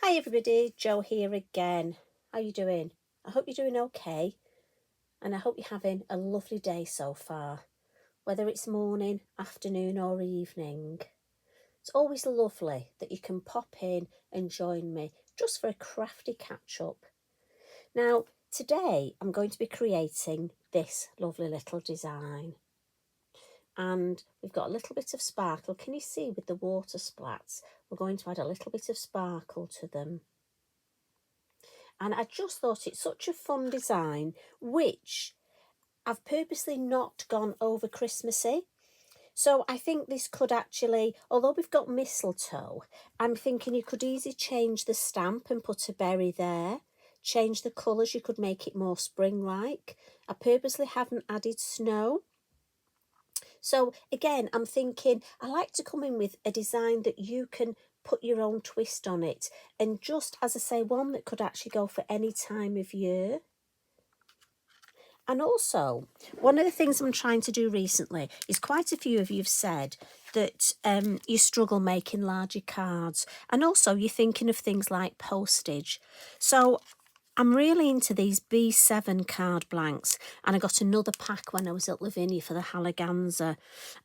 Hi everybody, Jo here again. How you doing? I hope you're doing okay, and I hope you're having a lovely day so far, whether it's morning, afternoon or evening. It's always lovely that you can pop in and join me just for a crafty catch up. Now, today I'm going to be creating this lovely little design. And we've got a little bit of sparkle. Can you see with the water splats? We're going to add a little bit of sparkle to them. And I just thought it's such a fun design, which I've purposely not gone over Christmassy. So I think this could actually, although we've got mistletoe, I'm thinking you could easily change the stamp and put a berry there. Change the colours, you could make it more spring-like. I purposely haven't added snow. So again, I'm thinking I like to come in with a design that you can put your own twist on it, and just, as I say, one that could actually go for any time of year. And also, one of the things I'm trying to do recently is quite a few of you have said that you struggle making larger cards, and also you're thinking of things like postage. So I'm really into these B7 card blanks, and I got another pack when I was at Lavinia for the Halaganza,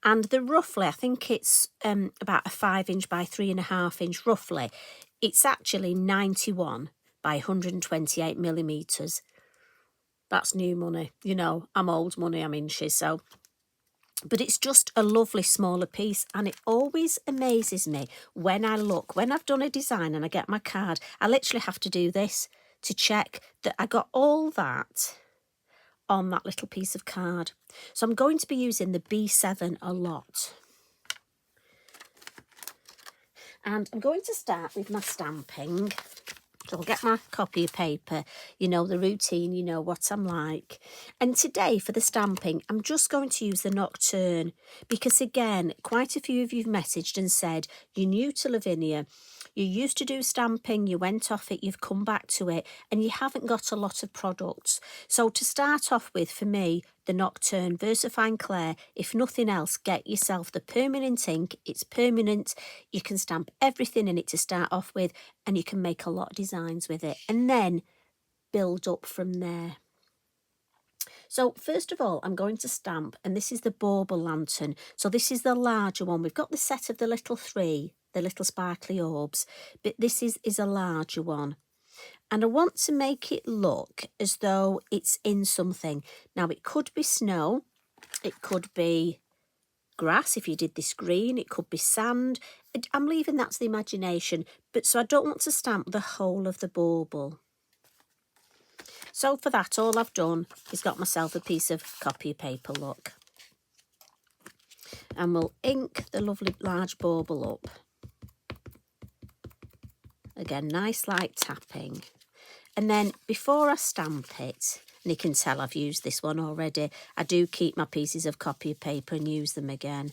and they're roughly, I think it's about a 5" by 3.5" roughly. It's actually 91 by 128mm. That's new money, you know, I'm old money, I'm inches, so. But it's just a lovely smaller piece, and it always amazes me when I've done a design and I get my card, I literally have to do this to check that I got all that on that little piece of card. So I'm going to be using the B7 a lot. And I'm going to start with my stamping. So I'll get my copy of paper, you know the routine, you know what I'm like. And today for the stamping, I'm just going to use the Nocturne, because again, quite a few of you've messaged and said you're new to Lavinia, you used to do stamping, you went off it, you've come back to it, and you haven't got a lot of products. So to start off with, for me, the Nocturne Versafine Clair, if nothing else, get yourself the permanent ink. It's permanent, you can stamp everything in it to start off with, and you can make a lot of designs with it and then build up from there. So first of all, I'm going to stamp, and this is the Bauble Lantern. So this is the larger one. We've got the set of the little three, the little sparkly orbs, but this is a larger one. And I want to make it look as though it's in something. Now, it could be snow, it could be grass if you did this green, it could be sand. I'm leaving that to the imagination, but so I don't want to stamp the whole of the bauble. So for that, all I've done is got myself a piece of copy paper, look. And we'll ink the lovely large bauble up. Again, nice light tapping. And then before I stamp it, and you can tell I've used this one already, I do keep my pieces of copy paper and use them again.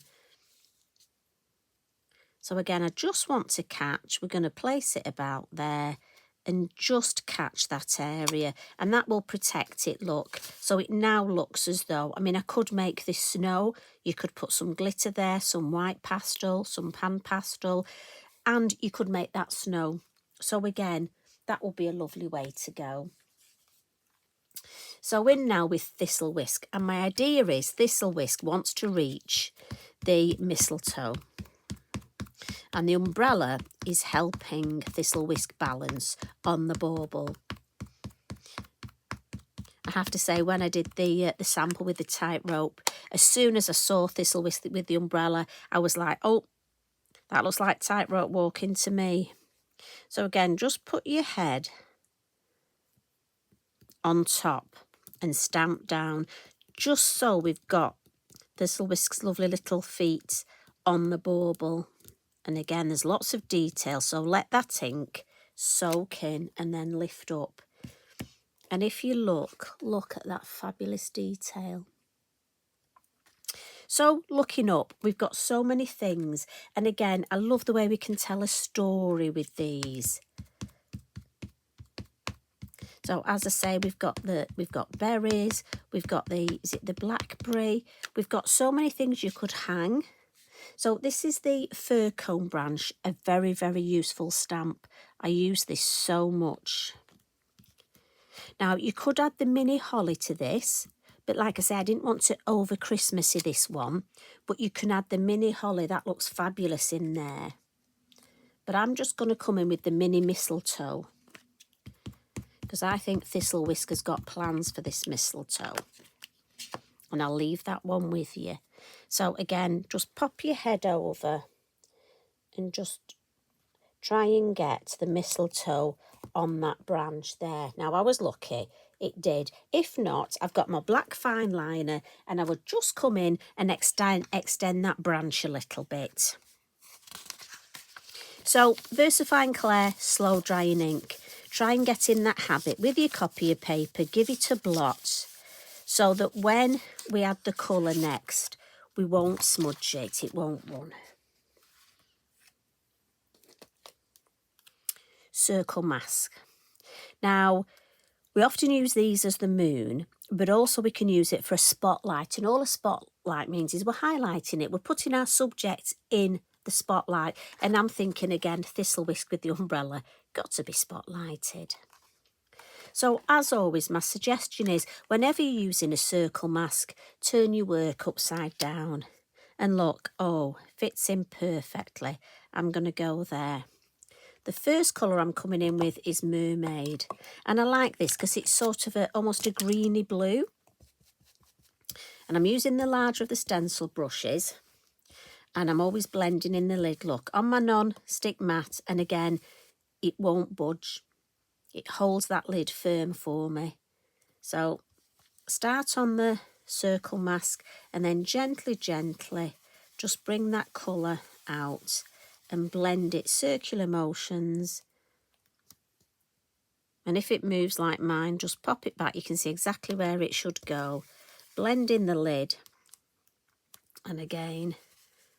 So again, I just want to catch, we're going to place it about there and just catch that area, and that will protect it, look. So it now looks as though, I mean, I could make this snow, you could put some glitter there, some white pastel, some pan pastel, and you could make that snow. So again, that will be a lovely way to go. So in now with Thistlewhisk, and my idea is Thistlewhisk wants to reach the mistletoe, and the umbrella is helping Thistlewhisk balance on the bauble. I have to say, when I did the sample with the tightrope, as soon as I saw Thistlewhisk with the umbrella, I was like, oh, that looks like tightrope walking to me. So again, just put your head on top and stamp down, just so we've got Thistlewhisk's lovely little feet on the bauble. And again, there's lots of detail, so let that ink soak in and then lift up. And if you look at that fabulous detail. So looking up, we've got so many things. And again, I love the way we can tell a story with these. So as I say, we've got berries, we've got the blackberry, we've got so many things you could hang. So this is the Fir Cone Branch, a very, very useful stamp. I use this so much. Now, you could add the mini holly to this, but like I said, I didn't want to over Christmassy this one, but you can add the mini holly. That looks fabulous in there. But I'm just going to come in with the mini mistletoe, because I think Thistlewhisk has got plans for this mistletoe. And I'll leave that one with you. So again, just pop your head over and just try and get the mistletoe on that branch there. Now, I was lucky, it did. If not, I've got my black fine liner and I would just come in and extend that branch a little bit. So, Versafine Clair Slow Drying Ink. Try and get in that habit with your copy of paper, give it a blot, so that when we add the colour next, we won't smudge it, it won't run. Circle mask. Now, we often use these as the moon, but also we can use it for a spotlight. And all a spotlight means is we're highlighting it. We're putting our subject in the spotlight. And I'm thinking again, Thistlewhisk with the umbrella, got to be spotlighted. So as always, my suggestion is whenever you're using a circle mask, turn your work upside down. And look, oh, fits in perfectly. I'm going to go there. The first colour I'm coming in with is Mermaid. And I like this because it's sort of almost a greeny blue. And I'm using the larger of the stencil brushes. And I'm always blending in the lid. Look, on my non-stick mat. And again, it won't budge. It holds that lid firm for me. So start on the circle mask and then gently, gently just bring that colour out and blend it, circular motions. And if it moves like mine, just pop it back. You can see exactly where it should go. Blend in the lid. And again,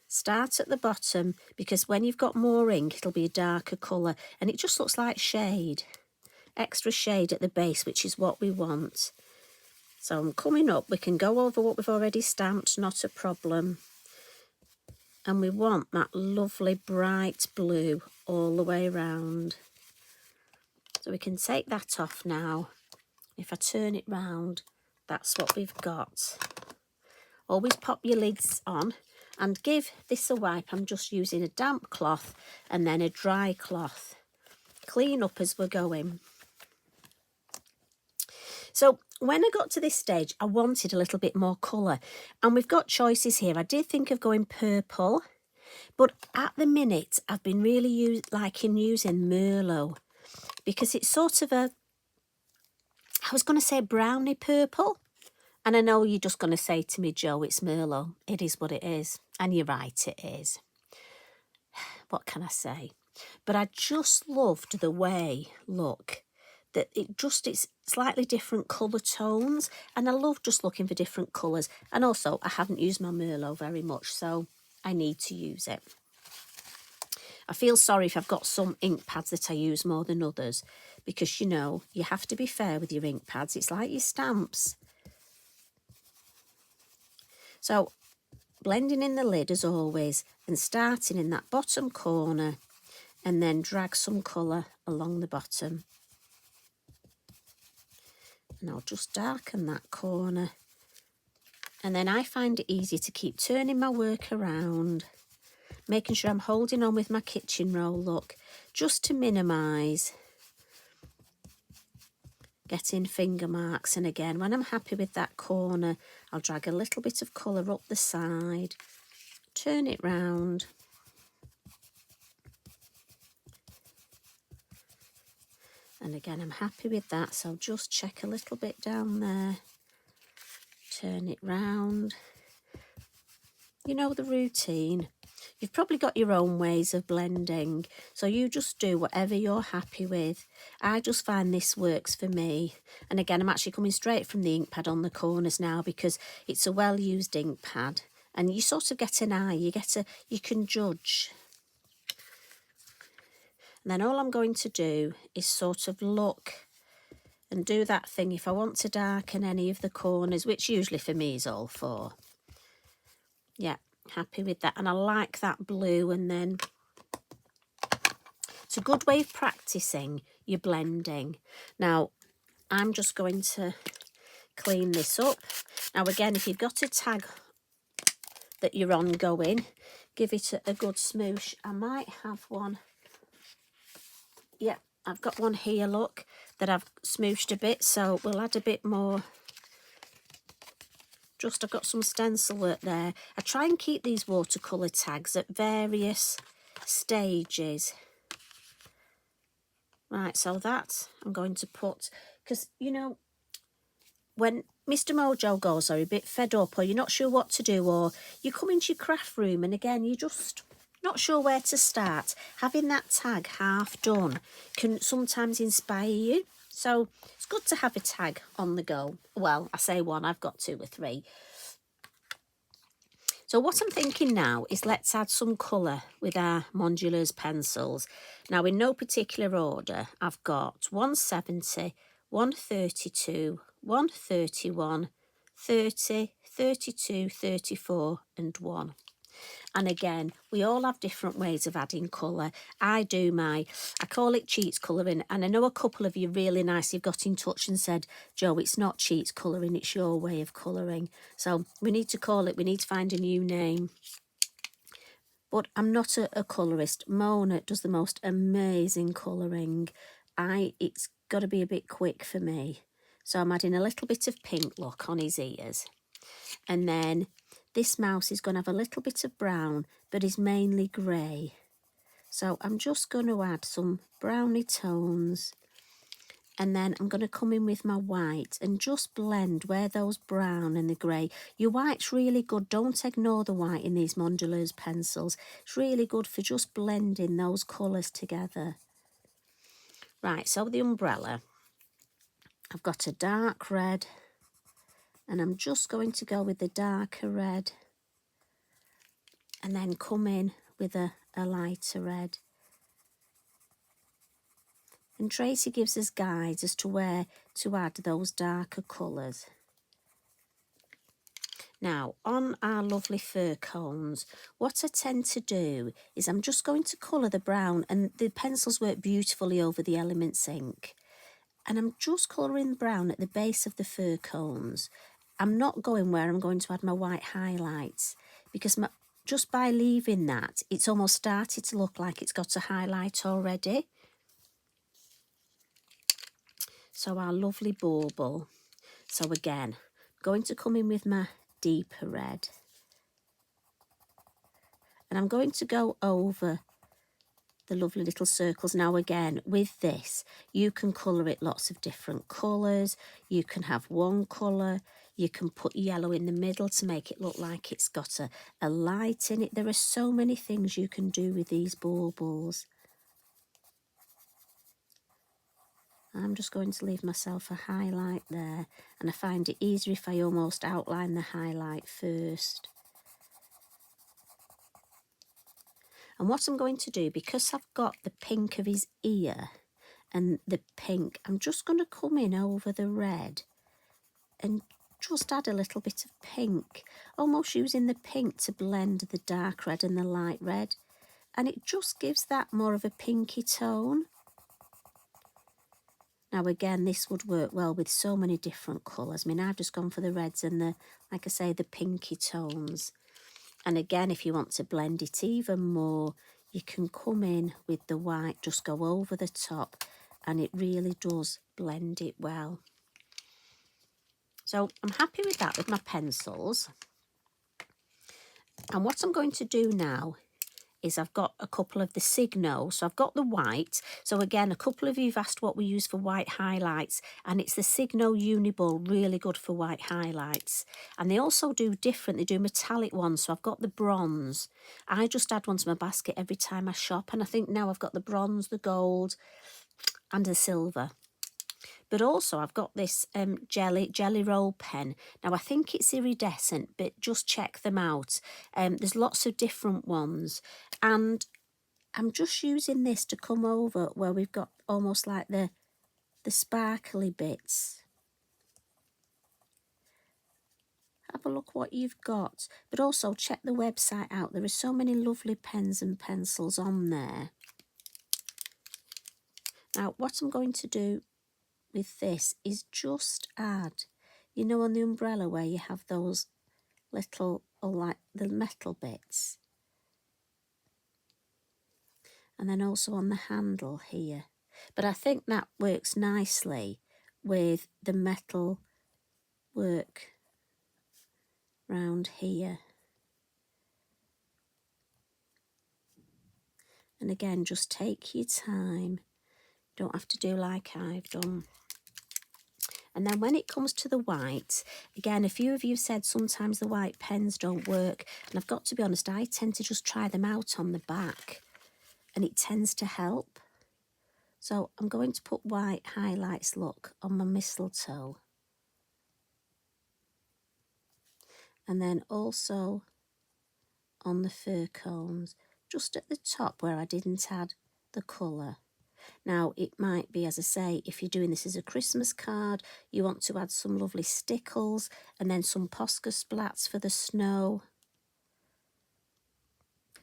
start at the bottom, because when you've got more ink, it'll be a darker colour. And it just looks like shade. Extra shade at the base, which is what we want. So I'm coming up. We can go over what we've already stamped, not a problem. And we want that lovely bright blue all the way around. So we can take that off now. If I turn it round, that's what we've got. Always pop your lids on and give this a wipe. I'm just using a damp cloth and then a dry cloth. Clean up as we're going. So when I got to this stage, I wanted a little bit more colour. And we've got choices here. I did think of going purple. But at the minute, I've been really liking using Merlot. Because it's sort of I was going to say browny purple. And I know you're just going to say to me, Jo, it's Merlot. It is what it is. And you're right, it is. What can I say? But I just loved the way, look, that it's slightly different colour tones. And I love just looking for different colours. And also, I haven't used my Merlot very much, so I need to use it. I feel sorry if I've got some ink pads that I use more than others, because, you know, you have to be fair with your ink pads. It's like your stamps. So, blending in the lid as always and starting in that bottom corner and then drag some colour along the bottom. And I'll just darken that corner. And then I find it easy to keep turning my work around, making sure I'm holding on with my kitchen roll, look, just to minimise getting finger marks. And again, when I'm happy with that corner, I'll drag a little bit of colour up the side, turn it round. And again, I'm happy with that, so I'll just check a little bit down there, turn it round. You know the routine. You've probably got your own ways of blending, so you just do whatever you're happy with. I just find this works for me. And again, I'm actually coming straight from the ink pad on the corners now, because it's a well-used ink pad. And you sort of get an eye, you can judge. And then all I'm going to do is sort of look and do that thing if I want to darken any of the corners, which usually for me is all four. Yeah, Happy with that. And I like that blue. And then it's a good way of practicing your blending. Now, I'm just going to clean this up. Now, again, if you've got a tag that you're ongoing, give it a good smoosh. I might have one. Yep, I've got one here, look, that I've smooshed a bit, so we'll add a bit more. I've got some stencil work there. I try and keep these watercolour tags at various stages. Right, so that I'm going to put, because, you know, when Mr. Mojo goes, are a bit fed up, or you're not sure what to do, or you come into your craft room and again, you're just not sure where to start, having that tag half done can sometimes inspire you. So it's good to have a tag on the go. Well, I say one, I've got 2 or 3. So what I'm thinking now is let's add some colour with our Mondeluz pencils. Now, in no particular order, I've got 170, 132, 131, 30, 32, 34 and 1. And again, we all have different ways of adding colour. I call it cheats colouring. And I know a couple of you really nicely got in touch and said, Jo, it's not cheats colouring, it's your way of colouring. So we need to call it, we need to find a new name. But I'm not a colourist. Mona does the most amazing colouring. It's got to be a bit quick for me. So I'm adding a little bit of pink, look, on his ears. And then this mouse is going to have a little bit of brown, but is mainly grey. So I'm just going to add some browny tones. And then I'm going to come in with my white and just blend where those brown and the grey. Your white's really good. Don't ignore the white in these Mondeluz pencils. It's really good for just blending those colours together. Right, so the umbrella. I've got a dark red. And I'm just going to go with the darker red. And then come in with a lighter red. And Tracy gives us guides as to where to add those darker colours. Now, on our lovely fir cones, what I tend to do is I'm just going to colour the brown, and the pencils work beautifully over the Elements ink. And I'm just colouring brown at the base of the fir cones. I'm not going where I'm going to add my white highlights, because just by leaving that, it's almost started to look like it's got a highlight already. So our lovely bauble. So again, I'm going to come in with my deeper red. And I'm going to go over the lovely little circles. Now again, with this, you can colour it lots of different colours. You can have one colour. You can put yellow in the middle to make it look like it's got a light in it. There are so many things you can do with these baubles. I'm just going to leave myself a highlight there, and I find it easier if I almost outline the highlight first. And what I'm going to do, because I've got the pink of his ear and the pink, I'm just going to come in over the red and just add a little bit of pink, almost using the pink to blend the dark red and the light red. And it just gives that more of a pinky tone. Now again, this would work well with so many different colours. I mean, I've just gone for the reds and the, like I say, the pinky tones. And again, if you want to blend it even more, you can come in with the white, just go over the top, and it really does blend it well. So I'm happy with that with my pencils. And what I'm going to do now is I've got a couple of the Signo. So I've got the white. So again, a couple of you have asked what we use for white highlights, and it's the Signo Uniball, really good for white highlights. And they also do different, they do metallic ones. So I've got the bronze. I just add one to my basket every time I shop, and I think now I've got the bronze, the gold and the silver. But also I've got this jelly roll pen. Now I think it's iridescent, but just check them out. There's lots of different ones. And I'm just using this to come over where we've got almost like the sparkly bits. have a look what you've got. But also check the website out. There are so many lovely pens and pencils on there. Now, what I'm going to do with this is just add, you know, on the umbrella where you have those little, or like the metal bits. And then also on the handle here. But I think that works nicely with the metal work round here. And again, just take your time. Don't have to do like I've done. And then when it comes to the white, again, a few of you said sometimes the white pens don't work. And I've got to be honest, I tend to just try them out on the back. And it tends to help. So I'm going to put white highlights, look, on my mistletoe. And then also on the fir cones, just at the top where I didn't add the colour. Now, it might be, as I say, if you're doing this as a Christmas card, you want to add some lovely stickles and then some Posca splats for the snow.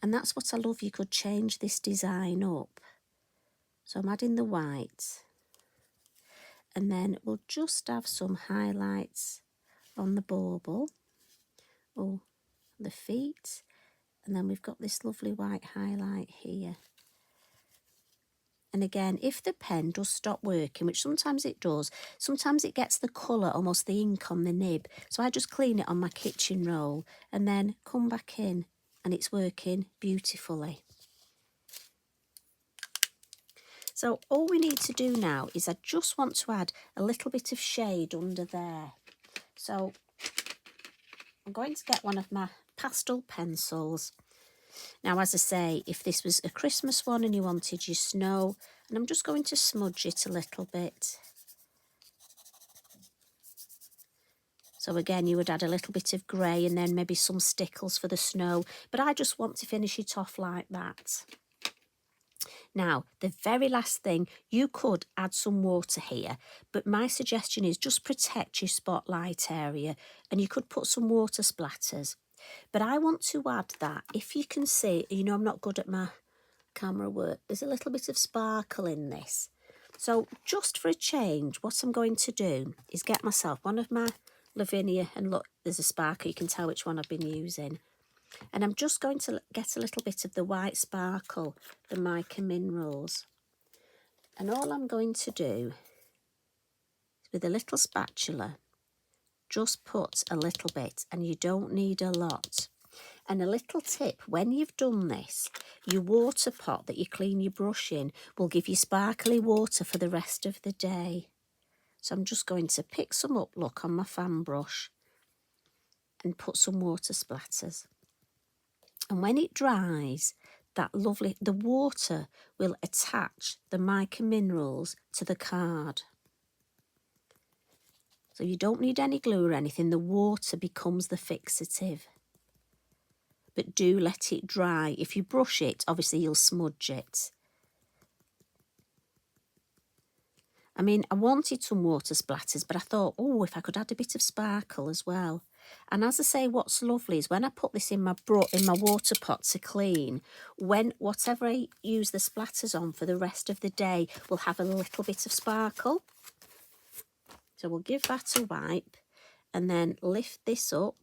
And that's what I love. You could change this design up. So I'm adding the white. And then we'll just have some highlights on the bauble. Oh, the feet. And then we've got this lovely white highlight here. And again, if the pen does stop working, which sometimes it does, sometimes it gets the colour, almost the ink on the nib. So I just clean it on my kitchen roll and then come back in and it's working beautifully. So all we need to do now is I just want to add a little bit of shade under there. So I'm going to get one of my pastel pencils. Now, as I say, if this was a Christmas one and you wanted your snow, and I'm just going to smudge it a little bit. So again, you would add a little bit of grey and then maybe some stickles for the snow, but I just want to finish it off like that. Now, the very last thing, you could add some water here, but my suggestion is just protect your spotlight area, and you could put some water splatters. But I want to add that, if you can see, you know I'm not good at my camera work, there's a little bit of sparkle in this. So just for a change, what I'm going to do is get myself one of my Lavinia, and look, there's a sparkle, you can tell which one I've been using. And I'm just going to get a little bit of the white sparkle, the Mica Minerals. And all I'm going to do is with a little spatula, just put a little bit, and you don't need a lot. And a little tip, when you've done this, your water pot that you clean your brush in will give you sparkly water for the rest of the day. So I'm just going to pick some up, look, on my fan brush and put some water splatters. And when it dries, that lovely, the water will attach the Mica Minerals to the card. So you don't need any glue or anything, the water becomes the fixative. But do let it dry. If you brush it, obviously you'll smudge it. I mean, I wanted some water splatters, but I thought, oh, if I could add a bit of sparkle as well. And as I say, what's lovely is when I put this in my water pot to clean, whatever I use the splatters on for the rest of the day will have a little bit of sparkle. So we'll give that a wipe and then lift this up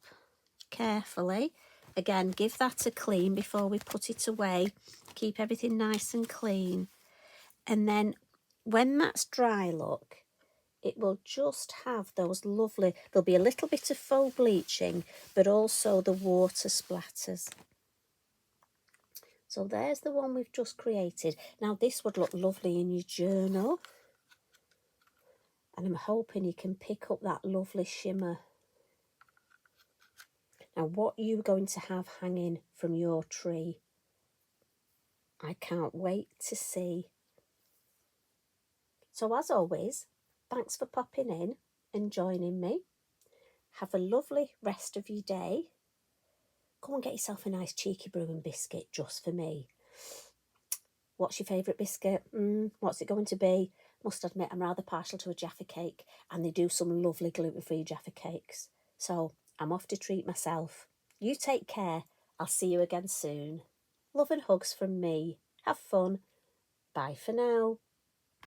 carefully. Again, give that a clean before we put it away. Keep everything nice and clean. And then when that's dry, look, it will just have those lovely, there'll be a little bit of faux bleaching, but also the water splatters. So there's the one we've just created. Now this would look lovely in your journal. And I'm hoping you can pick up that lovely shimmer. Now what you're going to have hanging from your tree, I can't wait to see. So as always, thanks for popping in and joining me. Have a lovely rest of your day. Go and get yourself a nice cheeky brewing biscuit just for me. What's your favourite biscuit? What's it going to be? Must admit, I'm rather partial to a Jaffa cake, and they do some lovely gluten-free Jaffa cakes. So I'm off to treat myself. You take care. I'll see you again soon. Love and hugs from me. Have fun. Bye for now.